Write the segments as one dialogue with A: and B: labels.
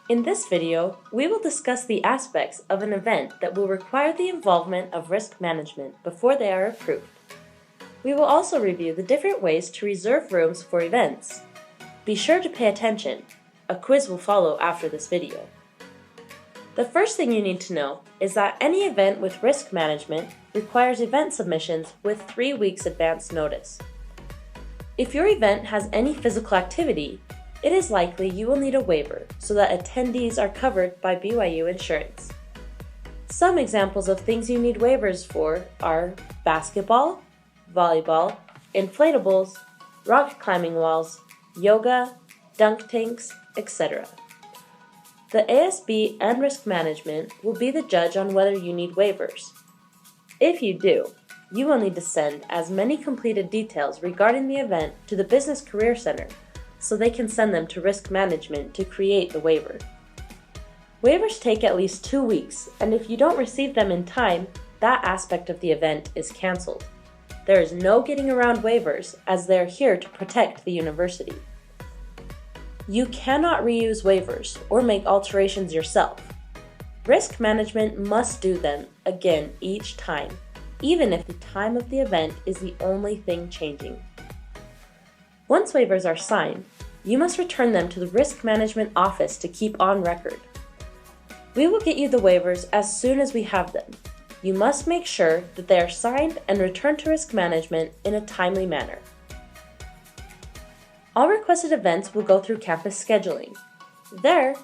A: In this video, we will discuss the aspects of an event that will require the involvement of risk management before they are approved. We will also review the different ways to reserve rooms for events. Be sure to pay attention. A quiz will follow after this video. The first thing you need to know is that any event with risk management requires event submissions with 3 weeks advance notice. If your event has any physical activity, it is likely you will need a waiver so that attendees are covered by BYU insurance. Some examples of things you need waivers for are basketball, volleyball, inflatables, rock climbing walls, yoga, dunk tanks, etc. The ASB and risk management will be the judge on whether you need waivers. If you do, you will need to send as many completed details regarding the event to the Business Career Center so they can send them to risk management to create the waiver. Waivers take at least 2 weeks, and if you don't receive them in time, that aspect of the event is canceled. There is no getting around waivers as they are here to protect the university. You cannot reuse waivers or make alterations yourself. Risk management must do them again each time, even if the time of the event is the only thing changing. Once waivers are signed, you must return them to the risk management office to keep on record. We will get you the waivers as soon as we have them. You must make sure that they are signed and returned to risk management in a timely manner. All requested events will go through campus scheduling. There,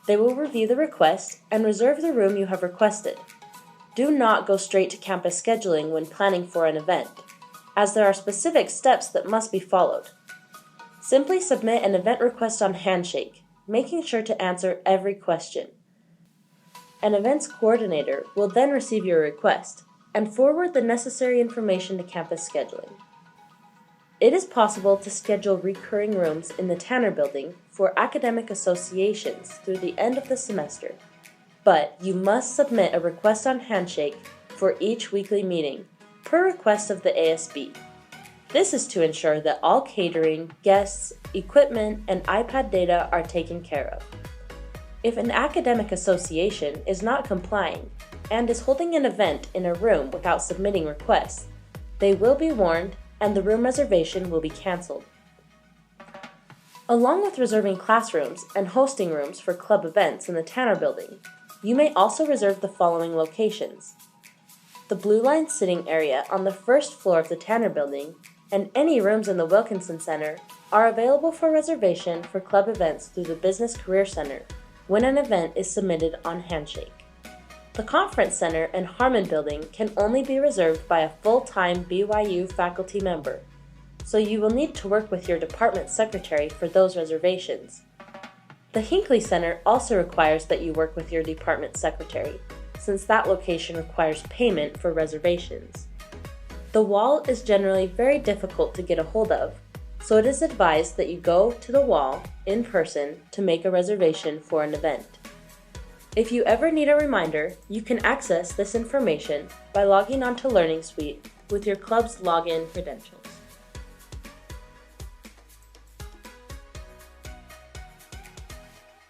A: they will review the request and reserve the room you have requested. Do not go straight to campus scheduling when planning for an event, as there are specific steps that must be followed. Simply submit an event request on Handshake, making sure to answer every question. An events coordinator will then receive your request and forward the necessary information to campus scheduling. It is possible to schedule recurring rooms in the Tanner Building for academic associations through the end of the semester, but you must submit a request on Handshake for each weekly meeting, per request of the ASB. This is to ensure that all catering, guests, equipment, and iPad data are taken care of. If an academic association is not complying and is holding an event in a room without submitting requests, they will be warned and the room reservation will be canceled. Along with reserving classrooms and hosting rooms for club events in the Tanner Building, you may also reserve the following locations: the Blue Line sitting area on the first floor of the Tanner Building and any rooms in the Wilkinson Center are available for reservation for club events through the Business Career Center when an event is submitted on Handshake. The Conference Center and Harman Building can only be reserved by a full-time BYU faculty member, so you will need to work with your department secretary for those reservations. The Hinckley Center also requires that you work with your department secretary, since that location requires payment for reservations. The Wall is generally very difficult to get a hold of, so it is advised that you go to the Wall in person to make a reservation for an event. If you ever need a reminder, you can access this information by logging onto Learning Suite with your club's login credentials.